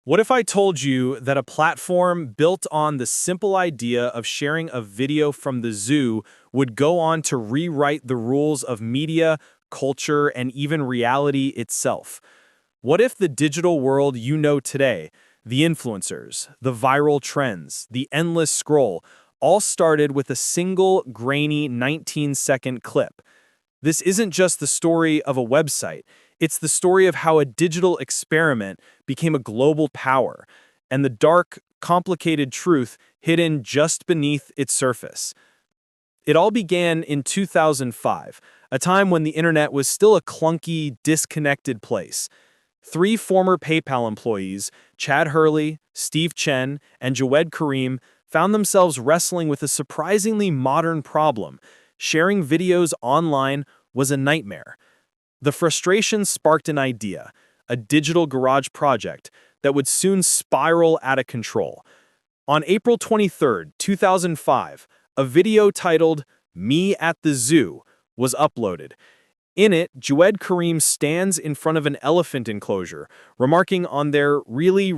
What if I told you that a platform built on the simple idea of sharing a video from the zoo would go on to rewrite the rules of media, culture, and even reality itself? What if the digital world you know today, the influencers, the viral trends, the endless scroll, all started with a single grainy 19-second clip? This isn't just the story of a website. It's the story of how a digital experiment became a global power, and the dark, complicated truth hidden just beneath its surface. It all began in 2005, a time when the internet was still a clunky, disconnected place. Three former PayPal employees, Chad Hurley, Steve Chen, and Jawed Karim, found themselves wrestling with a surprisingly modern problem. Sharing videos online was a nightmare. The frustration sparked an idea, a digital garage project that would soon spiral out of control. On April 23, 2005, a video titled "Me at the Zoo" was uploaded. In it, Jawed Karim stands in front of an elephant enclosure, remarking on their really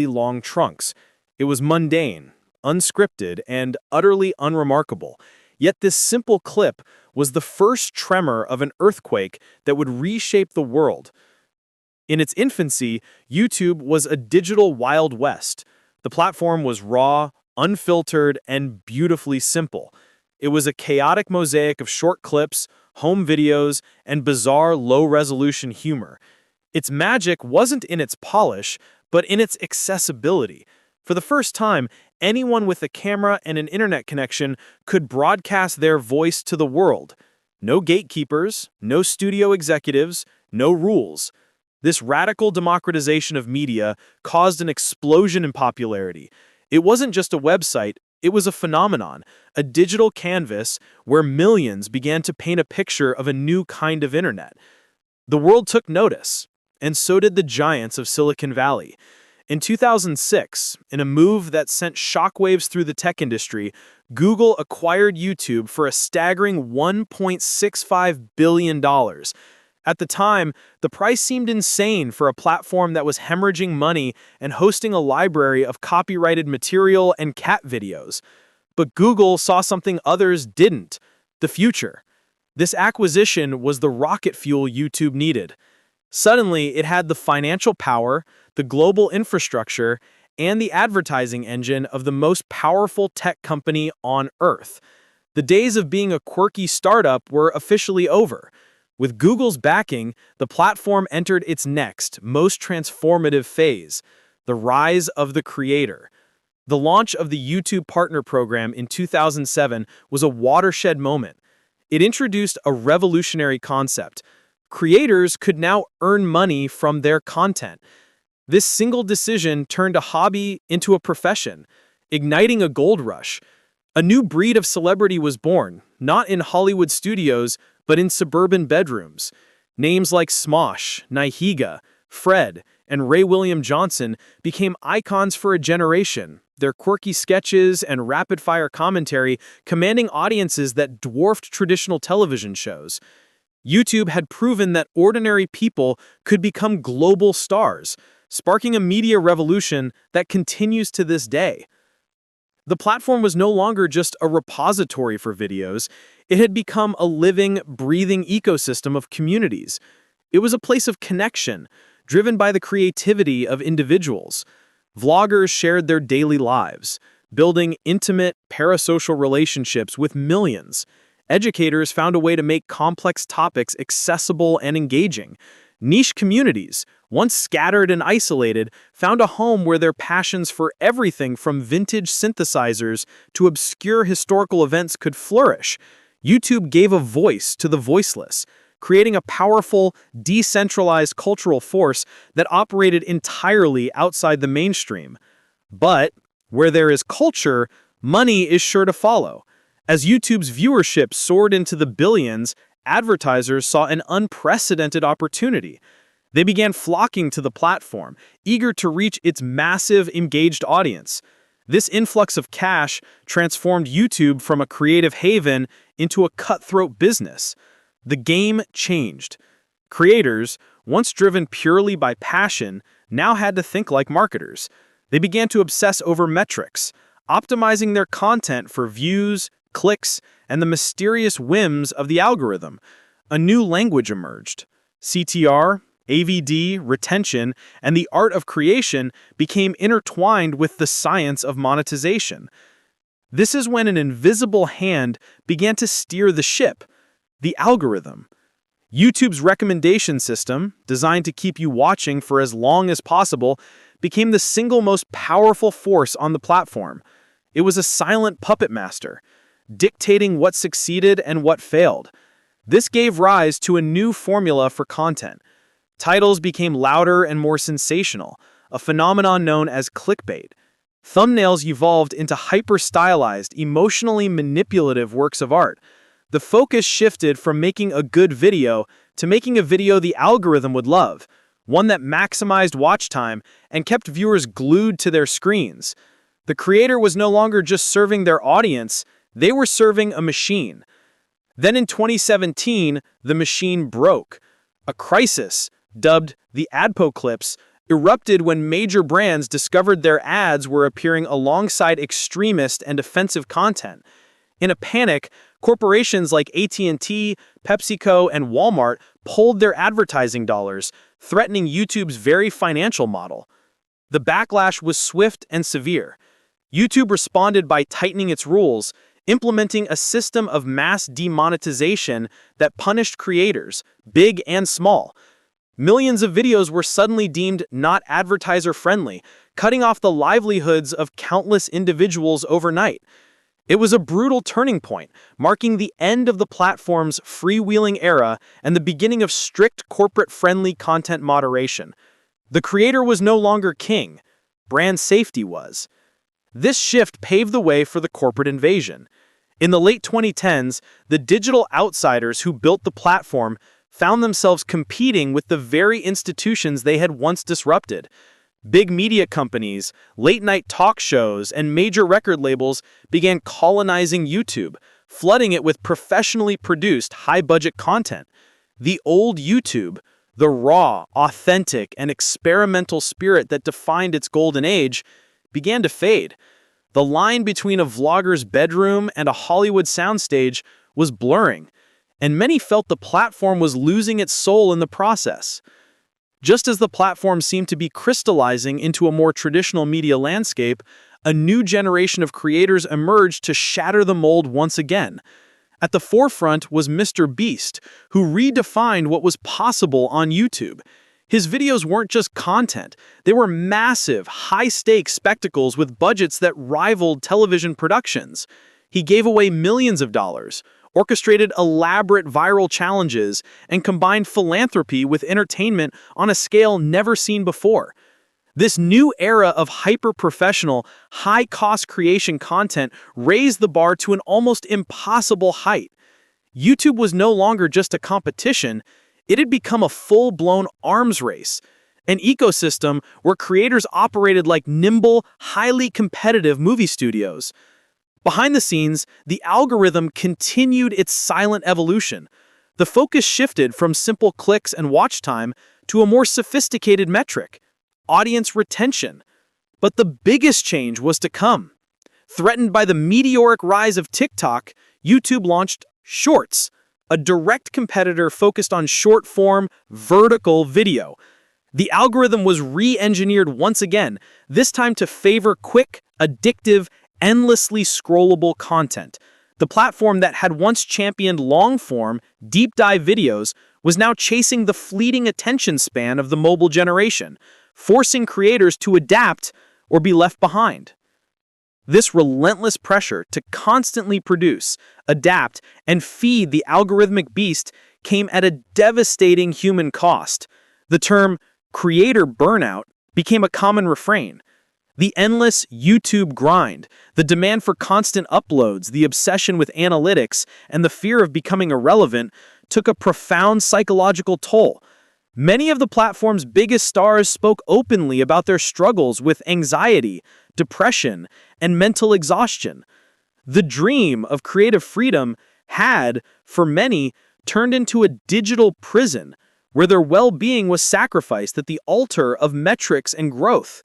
long trunks. It was mundane, unscripted, and utterly unremarkable. Yet this simple clip was the first tremor of an earthquake that would reshape the world. In its infancy, YouTube was a digital Wild West. The platform was raw, unfiltered, and beautifully simple. It was a chaotic mosaic of short clips, home videos, and bizarre low-resolution humor. Its magic wasn't in its polish, but in its accessibility. For the first time, anyone with a camera and an internet connection could broadcast their voice to the world. No gatekeepers, no studio executives, no rules. This radical democratization of media caused an explosion in popularity. It wasn't just a website, it was a phenomenon, a digital canvas where millions began to paint a picture of a new kind of internet. The world took notice, and so did the giants of Silicon Valley. In 2006, in a move that sent shockwaves through the tech industry, Google acquired YouTube for a staggering $1.65 billion. At the time, the price seemed insane for a platform that was hemorrhaging money and hosting a library of copyrighted material and cat videos. But Google saw something others didn't: the future. This acquisition was the rocket fuel YouTube needed. Suddenly, it had the financial power, the global infrastructure, and the advertising engine of the most powerful tech company on Earth. The days of being a quirky startup were officially over. With Google's backing, the platform entered its next, most transformative phase: the rise of the creator. The launch of the YouTube Partner Program in 2007 was a watershed moment. It introduced a revolutionary concept. Creators could now earn money from their content. This single decision turned a hobby into a profession, igniting a gold rush. A new breed of celebrity was born, not in Hollywood studios, but in suburban bedrooms. Names like Smosh, Nihiga, Fred, and Ray William Johnson became icons for a generation, their quirky sketches and rapid-fire commentary commanding audiences that dwarfed traditional television shows. YouTube had proven that ordinary people could become global stars, sparking a media revolution that continues to this day. The platform was no longer just a repository for videos. It had become a living, breathing ecosystem of communities. It was a place of connection, driven by the creativity of individuals. Vloggers shared their daily lives, building intimate, parasocial relationships with millions. Educators found a way to make complex topics accessible and engaging. Niche communities, once scattered and isolated, found a home where their passions for everything from vintage synthesizers to obscure historical events could flourish. YouTube gave a voice to the voiceless, creating a powerful, decentralized cultural force that operated entirely outside the mainstream. But where there is culture, money is sure to follow. As YouTube's viewership soared into the billions, advertisers saw an unprecedented opportunity. They began flocking to the platform, eager to reach its massive, engaged audience. This influx of cash transformed YouTube from a creative haven into a cutthroat business. The game changed. Creators, once driven purely by passion, now had to think like marketers. They began to obsess over metrics, optimizing their content for views, clicks, and the mysterious whims of the algorithm. A new language emerged. CTR, AVD, retention, and the art of creation became intertwined with the science of monetization. This is when an invisible hand began to steer the ship, the algorithm. YouTube's recommendation system, designed to keep you watching for as long as possible, became the single most powerful force on the platform. It was a silent puppet master, dictating what succeeded and what failed. This gave rise to a new formula for content. Titles became louder and more sensational, a phenomenon known as clickbait. Thumbnails evolved into hyper-stylized, emotionally manipulative works of art. The focus shifted from making a good video to making a video the algorithm would love, one that maximized watch time and kept viewers glued to their screens. The creator was no longer just serving their audience, they were serving a machine. Then in 2017, the machine broke. A crisis, dubbed the adpocalypse, erupted when major brands discovered their ads were appearing alongside extremist and offensive content. In a panic, corporations like AT&T, PepsiCo, and Walmart pulled their advertising dollars, threatening YouTube's very financial model. The backlash was swift and severe. YouTube responded by tightening its rules, implementing a system of mass demonetization that punished creators, big and small. Millions of videos were suddenly deemed not advertiser-friendly, cutting off the livelihoods of countless individuals overnight. It was a brutal turning point, marking the end of the platform's freewheeling era and the beginning of strict corporate-friendly content moderation. The creator was no longer king. Brand safety was. This shift paved the way for the corporate invasion. In the late 2010s, the digital outsiders who built the platform found themselves competing with the very institutions they had once disrupted. Big media companies, late-night talk shows, and major record labels began colonizing YouTube, flooding it with professionally produced, high-budget content. The old YouTube, the raw, authentic, and experimental spirit that defined its golden age, began to fade. The line between a vlogger's bedroom and a Hollywood soundstage was blurring, and many felt the platform was losing its soul in the process. Just as the platform seemed to be crystallizing into a more traditional media landscape, a new generation of creators emerged to shatter the mold once again. At the forefront was Mr. Beast, who redefined what was possible on YouTube. His videos weren't just content, they were massive, high-stakes spectacles with budgets that rivaled television productions. He gave away millions of dollars, orchestrated elaborate viral challenges, and combined philanthropy with entertainment on a scale never seen before. This new era of hyper-professional, high-cost creation content raised the bar to an almost impossible height. YouTube was no longer just a competition, it had become a full-blown arms race, an ecosystem where creators operated like nimble, highly competitive movie studios. Behind the scenes, the algorithm continued its silent evolution. The focus shifted from simple clicks and watch time to a more sophisticated metric, audience retention. But the biggest change was to come. Threatened by the meteoric rise of TikTok, YouTube launched Shorts, a direct competitor focused on short-form, vertical video. The algorithm was re-engineered once again, this time to favor quick, addictive, endlessly scrollable content. The platform that had once championed long-form, deep-dive videos was now chasing the fleeting attention span of the mobile generation, forcing creators to adapt or be left behind. This relentless pressure to constantly produce, adapt, and feed the algorithmic beast came at a devastating human cost. The term creator burnout became a common refrain. The endless YouTube grind, the demand for constant uploads, the obsession with analytics, and the fear of becoming irrelevant took a profound psychological toll. Many of the platform's biggest stars spoke openly about their struggles with anxiety, depression, and mental exhaustion. The dream of creative freedom had, for many, turned into a digital prison, where their well-being was sacrificed at the altar of metrics and growth.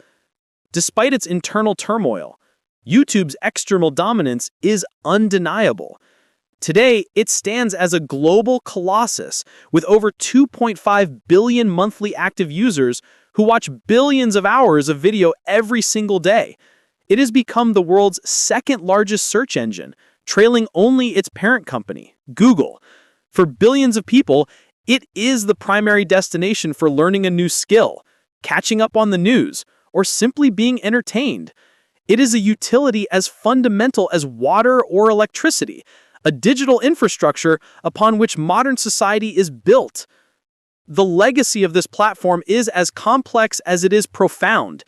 Despite its internal turmoil, YouTube's external dominance is undeniable. Today, it stands as a global colossus with over 2.5 billion monthly active users who watch billions of hours of video every single day. It has become the world's second-largest search engine, trailing only its parent company, Google. For billions of people, it is the primary destination for learning a new skill, catching up on the news, or simply being entertained. It is a utility as fundamental as water or electricity, a digital infrastructure upon which modern society is built. The legacy of this platform is as complex as it is profound.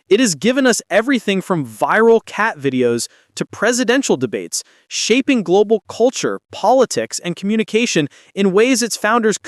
It has given us everything from viral cat videos to presidential debates, shaping global culture, politics, and communication in ways its founders could